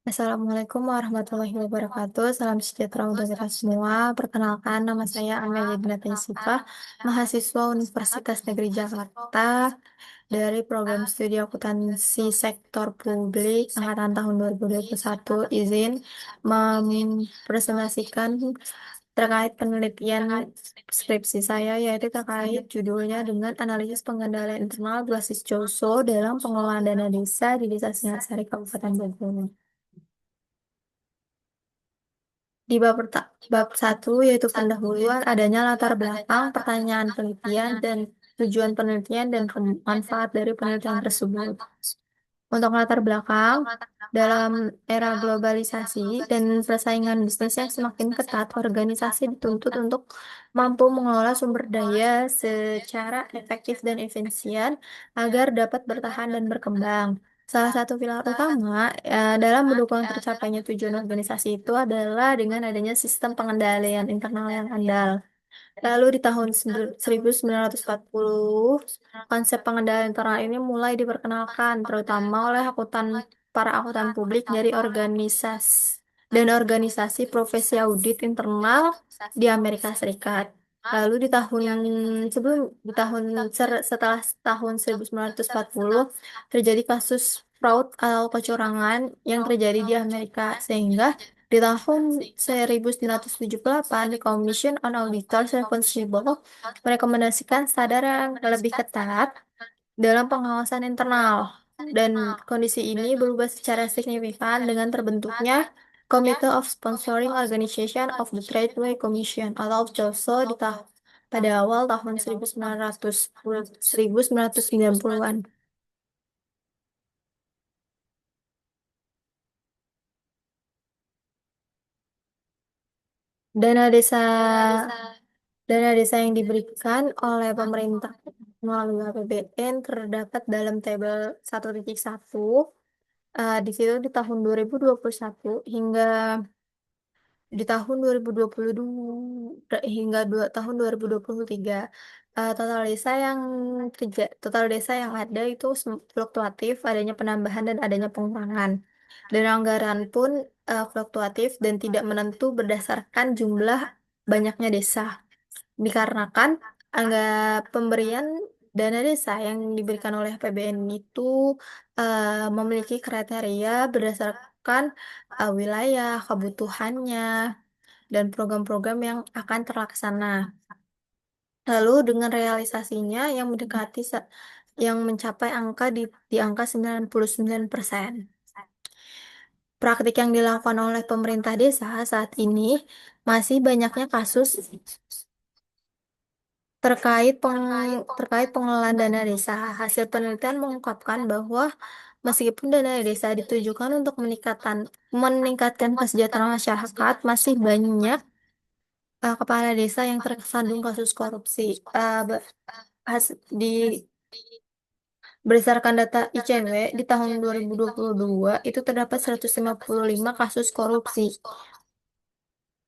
Assalamualaikum warahmatullahi wabarakatuh. Salam sejahtera untuk kita semua. Perkenalkan, nama saya Amelia Dinata Yusifah, mahasiswa Universitas Negeri Jakarta dari program studi akuntansi sektor publik angkatan tahun 2021. Izin mempresentasikan terkait penelitian skripsi saya, yaitu terkait judulnya dengan analisis pengendalian internal berbasis JOSO dalam pengelolaan dana desa di Desa Singasari, Kabupaten Bogor. Di bab satu yaitu pendahuluan adanya latar belakang, pertanyaan penelitian, dan tujuan penelitian dan manfaat dari penelitian tersebut. Untuk latar belakang, dalam era globalisasi dan persaingan bisnis yang semakin ketat, organisasi dituntut untuk mampu mengelola sumber daya secara efektif dan efisien agar dapat bertahan dan berkembang. Salah satu pilar utama dalam mendukung tercapainya tujuan organisasi itu adalah dengan adanya sistem pengendalian internal yang andal. Lalu di tahun 1940, konsep pengendalian internal ini mulai diperkenalkan, terutama oleh para akuntan publik dari organisasi profesi audit internal di Amerika Serikat. Lalu di tahun setelah tahun 1940 terjadi kasus fraud atau kecurangan yang terjadi di Amerika, sehingga di tahun 1978, the Commission on Auditors Responsible merekomendasikan standar yang lebih ketat dalam pengawasan internal. Dan kondisi ini berubah secara signifikan dengan terbentuknya Committee of Sponsoring Organization of the Tradeway Commission atau JOSO pada awal tahun 1990-an. Dana desa Dana desa yang diberikan oleh pemerintah melalui APBN terdapat dalam tabel 1.1. Di situ di tahun 2021 hingga di tahun 2022 hingga tahun 2023, total desa yang ada itu fluktuatif, adanya penambahan dan adanya pengurangan. Dan anggaran pun fluktuatif dan tidak menentu berdasarkan jumlah banyaknya desa. Dikarenakan angka pemberian dana desa yang diberikan oleh APBN itu memiliki kriteria berdasarkan wilayah, kebutuhannya, dan program-program yang akan terlaksana. Lalu dengan realisasinya yang mencapai di angka 99%. Praktik yang dilakukan oleh pemerintah desa saat ini masih banyaknya kasus terkait pengelolaan dana desa. Hasil penelitian mengungkapkan bahwa meskipun dana desa ditujukan untuk meningkatkan kesejahteraan masyarakat, masih banyak kepala desa yang tersandung kasus korupsi. Eh, be- di Berdasarkan data ICW, di tahun 2022 itu terdapat 155 kasus korupsi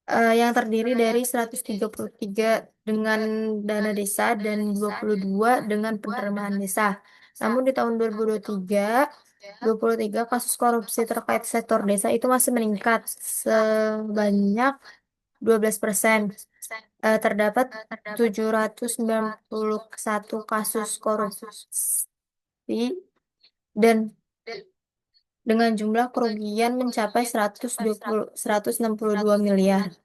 yang terdiri dari 133 dengan dana desa dan 22 dengan penerimaan desa. Namun di tahun 2023 kasus korupsi terkait sektor desa itu masih meningkat sebanyak 12%. Terdapat 791 kasus korupsi dan dengan jumlah kerugian mencapai 162 miliar.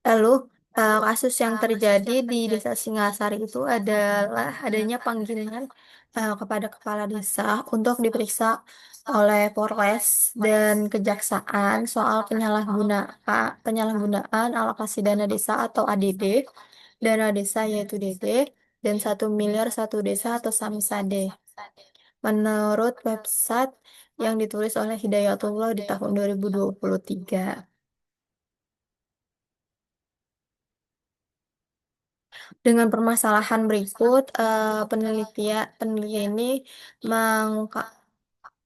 Lalu, kasus yang terjadi di Desa Singasari itu adalah adanya panggilan kepada kepala desa untuk diperiksa oleh Polres dan Kejaksaan soal penyalahgunaan alokasi dana desa atau ADD, dana desa yaitu DD, dan 1 miliar satu desa atau Samisade. Menurut website yang ditulis oleh Hidayatullah di tahun 2023. Dengan permasalahan berikut, penelitian ini mengungkap,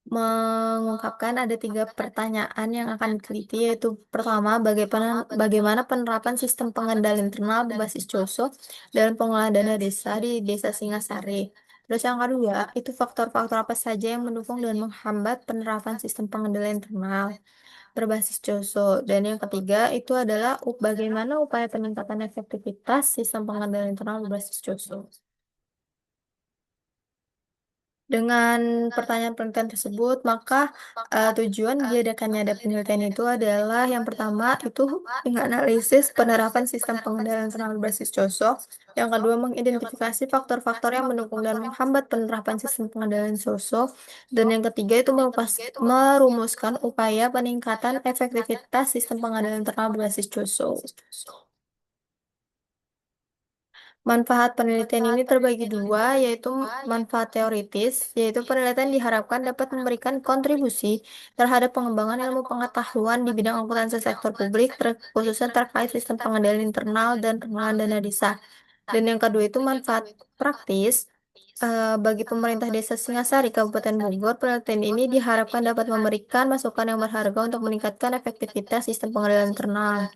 mengungkapkan ada 3 pertanyaan yang akan diteliti, yaitu pertama, bagaimana penerapan sistem pengendalian internal berbasis JOSO dalam pengelolaan dana desa di Desa Singasari. Terus yang kedua, itu faktor-faktor apa saja yang mendukung dan menghambat penerapan sistem pengendalian internal berbasis COSO. Dan yang ketiga, itu adalah bagaimana upaya peningkatan efektivitas sistem pengendalian internal berbasis COSO. Dengan pertanyaan penelitian tersebut, maka tujuan diadakannya ada penelitian itu adalah yang pertama itu menganalisis penerapan sistem pengendalian internal berbasis COSO. Yang kedua, mengidentifikasi faktor-faktor yang mendukung dan menghambat penerapan sistem pengendalian COSO. Dan yang ketiga itu merumuskan upaya peningkatan efektivitas sistem pengendalian internal berbasis COSO. Manfaat penelitian ini terbagi dua, yaitu manfaat teoritis, yaitu penelitian diharapkan dapat memberikan kontribusi terhadap pengembangan ilmu pengetahuan di bidang akuntansi sektor publik, khususnya terkait sistem pengendalian internal dan pengelolaan dana desa. Dan yang kedua itu manfaat praktis. Bagi pemerintah Desa Singasari, Kabupaten Bogor, penelitian ini diharapkan dapat memberikan masukan yang berharga untuk meningkatkan efektivitas sistem pengendalian internal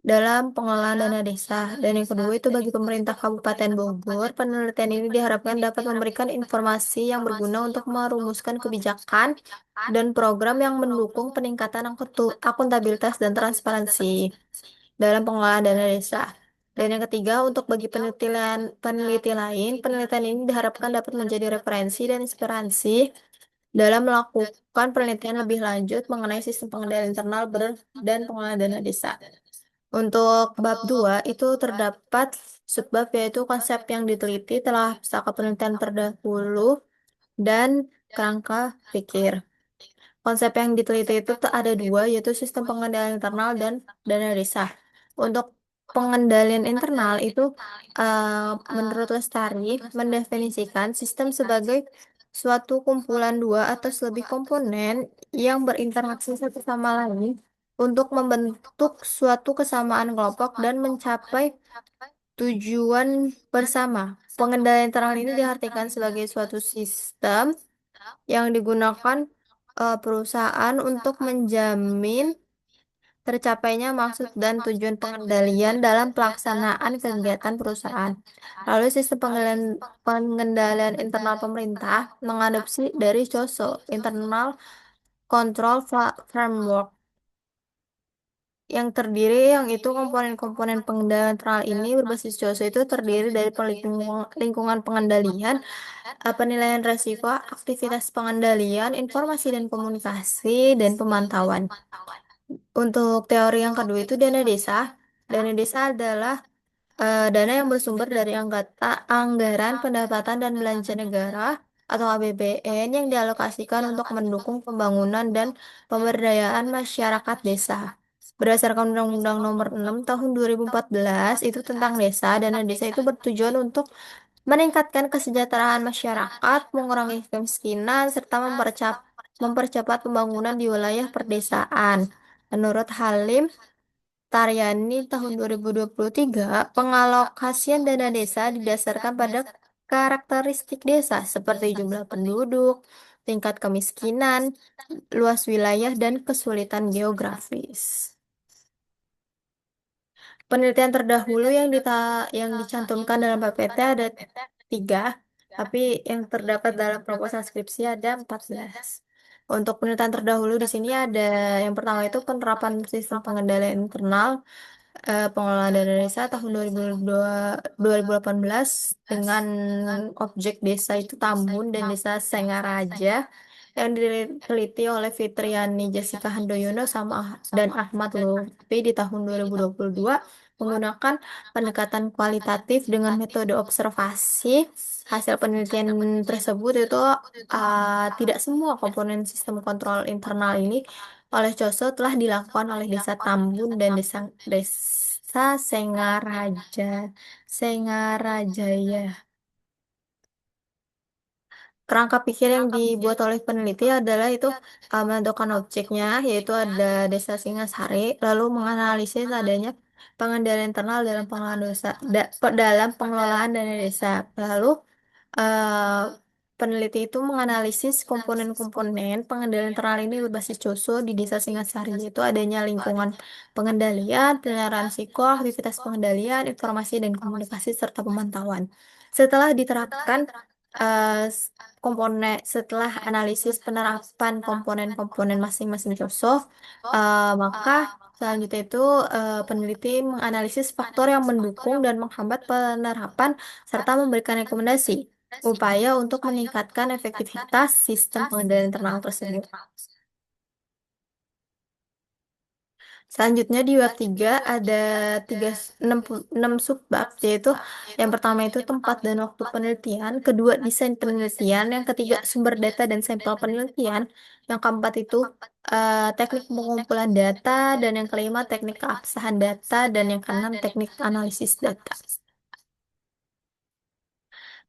dalam pengelolaan dana desa. Dan yang kedua itu bagi pemerintah Kabupaten Bogor, penelitian ini diharapkan dapat memberikan informasi yang berguna untuk merumuskan kebijakan dan program yang mendukung peningkatan akuntabilitas dan transparansi dalam pengelolaan dana desa. Dan yang ketiga, untuk bagi peneliti lain, penelitian ini diharapkan dapat menjadi referensi dan inspirasi dalam melakukan penelitian lebih lanjut mengenai sistem pengendalian internal dan pengelolaan dana desa. Untuk bab 2 itu terdapat subbab yaitu konsep yang diteliti telah pustaka penelitian terdahulu dan kerangka pikir. Konsep yang diteliti itu ada dua, yaitu sistem pengendalian internal dan dana desa. Untuk pengendalian internal itu menurut Lestari mendefinisikan sistem sebagai suatu kumpulan dua atau lebih komponen yang berinteraksi satu sama lain untuk membentuk suatu kesamaan kelompok dan mencapai tujuan bersama. Pengendalian internal ini diartikan sebagai suatu sistem yang digunakan perusahaan untuk menjamin tercapainya maksud dan tujuan pengendalian dalam pelaksanaan kegiatan perusahaan. Lalu sistem pengendalian internal pemerintah mengadopsi dari COSO, Internal Control Framework, yang terdiri yang itu komponen-komponen pengendalian internal ini berbasis COSO itu terdiri dari lingkungan pengendalian, penilaian resiko, aktivitas pengendalian, informasi dan komunikasi, dan pemantauan. Untuk teori yang kedua itu dana desa. Dana desa adalah dana yang bersumber dari anggaran pendapatan dan belanja negara atau APBN yang dialokasikan untuk mendukung pembangunan dan pemberdayaan masyarakat desa. Berdasarkan Undang-Undang Nomor 6 Tahun 2014 itu tentang desa, dana desa itu bertujuan untuk meningkatkan kesejahteraan masyarakat, mengurangi kemiskinan, serta mempercepat pembangunan di wilayah perdesaan. Menurut Halim Taryani tahun 2023, pengalokasian dana desa didasarkan pada karakteristik desa seperti jumlah penduduk, tingkat kemiskinan, luas wilayah, dan kesulitan geografis. Penelitian terdahulu yang dicantumkan dalam PPT ada 3, tapi yang terdapat dalam proposal skripsi ada 14. Untuk penelitian terdahulu di sini ada yang pertama itu penerapan sistem pengendalian internal pengelolaan dana desa tahun 2018 dengan objek desa itu Tambun dan desa Sengaraja yang diteliti oleh Fitriani Jessica Handoyono dan Ahmad Lutfi di tahun 2022 menggunakan pendekatan kualitatif dengan metode observasi. Hasil penelitian tersebut itu tidak semua komponen sistem kontrol internal ini oleh COSO telah dilakukan oleh Desa Tambun dan Desa Sengarajaya. Kerangka pikir yang dibuat oleh peneliti adalah itu menentukan objeknya, yaitu ada Desa Singasari, lalu menganalisis adanya pengendalian internal dalam pengelolaan dalam pengelolaan dana desa. Lalu eh, peneliti itu menganalisis komponen-komponen pengendalian internal ini berbasis COSO di Desa Singasari, yaitu adanya lingkungan pengendalian, penilaian risiko, aktivitas pengendalian, informasi dan komunikasi serta pemantauan. Setelah diterapkan eh, s- setelah analisis penerapan komponen-komponen masing-masing coso, maka selanjutnya itu peneliti menganalisis faktor yang mendukung dan menghambat penerapan serta memberikan rekomendasi upaya untuk meningkatkan efektivitas sistem pengendalian internal tersebut. Selanjutnya di bab 3 ada 6 subbab, yaitu yang pertama itu tempat dan waktu penelitian, kedua desain penelitian, yang ketiga sumber data dan sampel penelitian, yang keempat itu teknik pengumpulan data, dan yang kelima teknik keabsahan data, dan yang keenam teknik analisis data.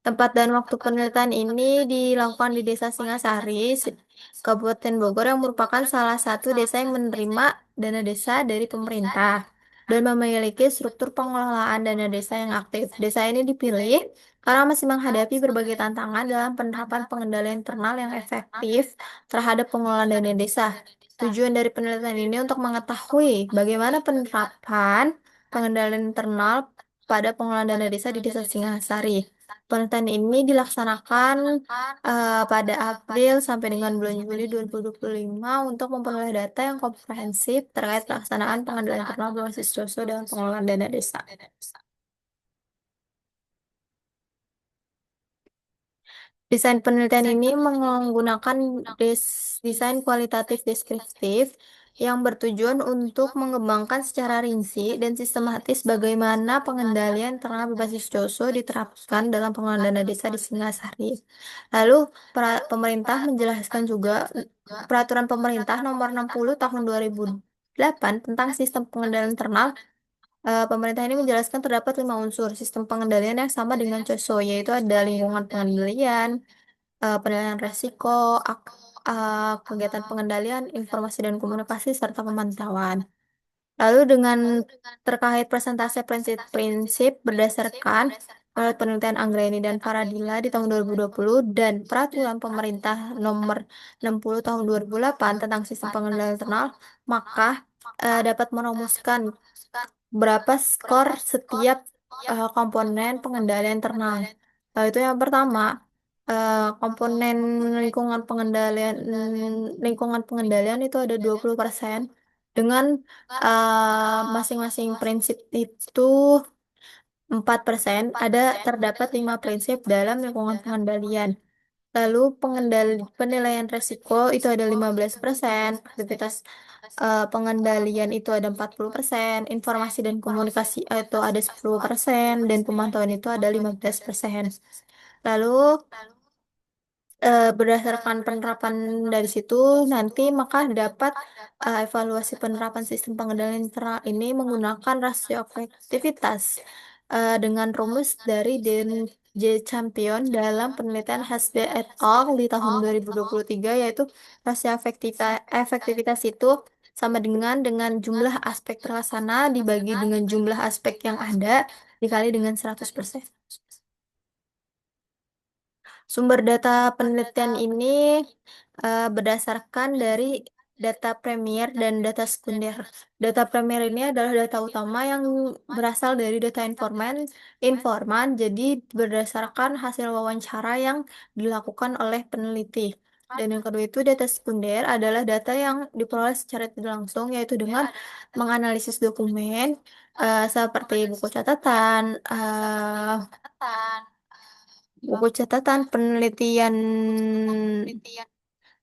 Tempat dan waktu penelitian ini dilakukan di Desa Singasari, Kabupaten Bogor, yang merupakan salah satu desa yang menerima dana desa dari pemerintah dan memiliki struktur pengelolaan dana desa yang aktif. Desa ini dipilih karena masih menghadapi berbagai tantangan dalam penerapan pengendalian internal yang efektif terhadap pengelolaan dana desa. Tujuan dari penelitian ini untuk mengetahui bagaimana penerapan pengendalian internal pada pengelolaan dana desa di Desa Singasari. Penelitian ini dilaksanakan pada April sampai dengan bulan Juli 2025 untuk memperoleh data yang komprehensif terkait pelaksanaan pengendalian internal berbasis doso dan pengelolaan dana desa. Desain penelitian ini menggunakan desain kualitatif deskriptif yang bertujuan untuk mengembangkan secara rinci dan sistematis bagaimana pengendalian internal berbasis COSO diterapkan dalam pengelolaan dana desa di Singasari. Lalu, pemerintah menjelaskan juga peraturan pemerintah nomor 60 tahun 2008 tentang sistem pengendalian internal. Pemerintah ini menjelaskan terdapat 5 unsur sistem pengendalian yang sama dengan COSO, yaitu ada lingkungan pengendalian, penilaian resiko, kegiatan pengendalian, informasi dan komunikasi, serta pemantauan. Lalu dengan terkait presentasi prinsip-prinsip berdasarkan penelitian Anggreni dan Faradila di tahun 2020 dan peraturan pemerintah nomor 60 tahun 2008 tentang sistem pengendalian internal, maka dapat merumuskan berapa skor setiap komponen pengendalian internal. Itu yang pertama, komponen lingkungan pengendalian itu ada 20% dengan masing-masing prinsip itu 4%. Terdapat 5 prinsip dalam lingkungan pengendalian. Lalu penilaian resiko itu ada 15%, aktivitas pengendalian itu ada 40%, informasi dan komunikasi itu ada 10%, dan pemantauan itu ada 15%. Lalu berdasarkan penerapan dari situ nanti maka dapat evaluasi penerapan sistem pengendalian internal ini menggunakan rasio efektivitas dengan rumus dari Den J. Champion dalam penelitian Hasbe et al. Di tahun 2023, yaitu rasio efektivitas itu sama dengan jumlah aspek terlaksana dibagi dengan jumlah aspek yang ada dikali dengan 100%. Sumber data penelitian ini berdasarkan dari data premier dan data sekunder. Data premier ini adalah data utama yang berasal dari data informan, jadi berdasarkan hasil wawancara yang dilakukan oleh peneliti. Dan yang kedua itu data sekunder adalah data yang diperoleh secara tidak langsung, yaitu dengan menganalisis dokumen seperti buku catatan penelitian,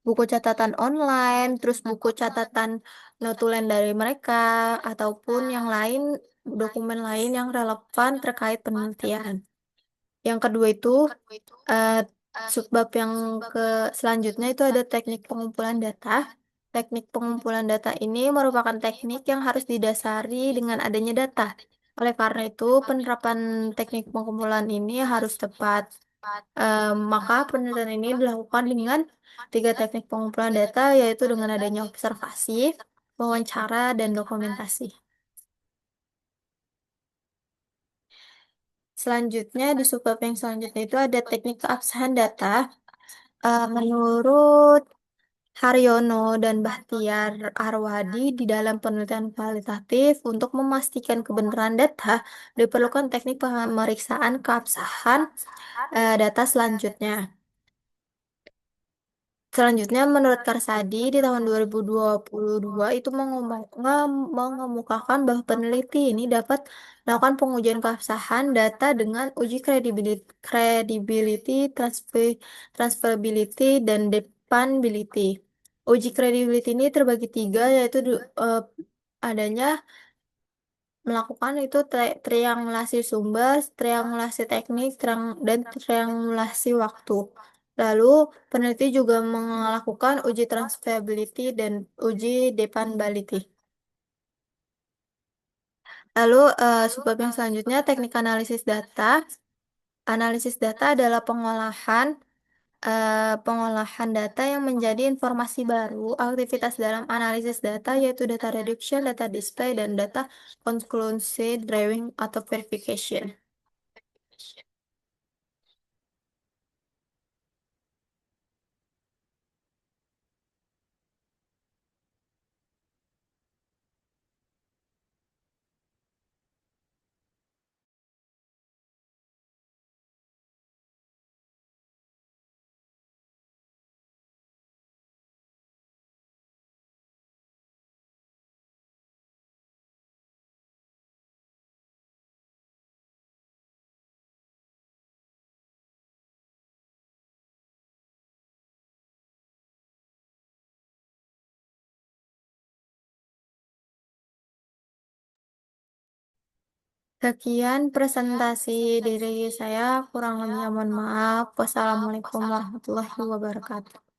buku catatan online, terus buku catatan notulen dari mereka, ataupun yang lain, dokumen lain yang relevan terkait penelitian. Yang kedua itu, eh, subbab yang ke selanjutnya itu ada teknik pengumpulan data. Teknik pengumpulan data ini merupakan teknik yang harus didasari dengan adanya data. Oleh karena itu, penerapan teknik pengumpulan ini harus tepat. Maka penelitian ini dilakukan dengan 3 teknik pengumpulan data, yaitu dengan adanya observasi, wawancara, dan dokumentasi. Selanjutnya, di subbab yang selanjutnya itu ada teknik keabsahan data. Menurut Haryono dan Bahtiar Arwadi di dalam penelitian kualitatif untuk memastikan kebenaran data diperlukan teknik pemeriksaan keabsahan data selanjutnya. Selanjutnya, menurut Karsadi, di tahun 2022 itu mengemukakan bahwa peneliti ini dapat melakukan pengujian keabsahan data dengan uji credibility, transferability, dan dependability. Uji credibility ini terbagi tiga, yaitu adanya melakukan itu triangulasi sumber, triangulasi teknik, dan triangulasi waktu. Lalu, peneliti juga melakukan uji transferability dan uji dependability. Lalu, subbab yang selanjutnya, teknik analisis data. Analisis data adalah pengolahan data yang menjadi informasi baru. Aktivitas dalam analisis data yaitu data reduction, data display, dan data conclusion drawing atau verification. Sekian presentasi dari saya, kurang lebihnya mohon maaf. Wassalamualaikum warahmatullahi wabarakatuh.